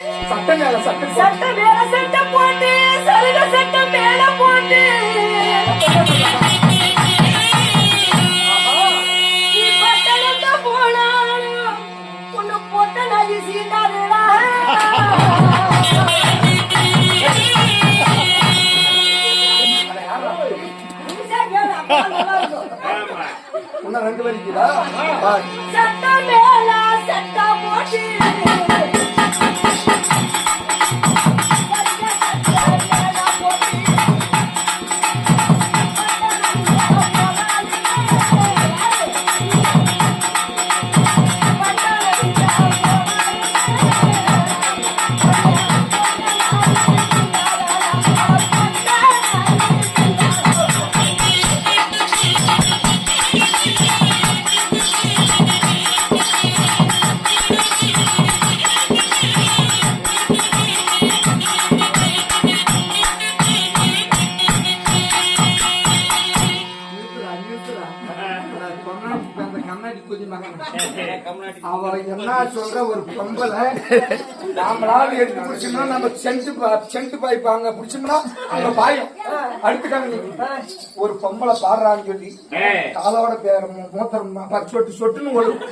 சட்டை மேல சட்டை சட்டை போட்டு சருக சட்டை மேல போட்டு நீ பட்டணத்தை போனாலும் உன்னை பொட்ட நதி சீட்டாதுடா. உன்ன ரெண்டு வரைக்குதா சட்டை மேல சட்டை போட்டு அவ என்ன சொல்ற ஒரு பொம்பளை நாமளாவது எடுத்து பிடிச்சோம்னா நம்ம சென்ட் பாய்ப்பாங்க பிடிச்சோம்னா அவங்க பாயும் அடுத்துக்காங்க. ஒரு பொம்பளை பாடுறான்னு சொல்லி காலோட பேர மூத்தரம் சொட்டு சொட்டுன்னு ஒழுங்கு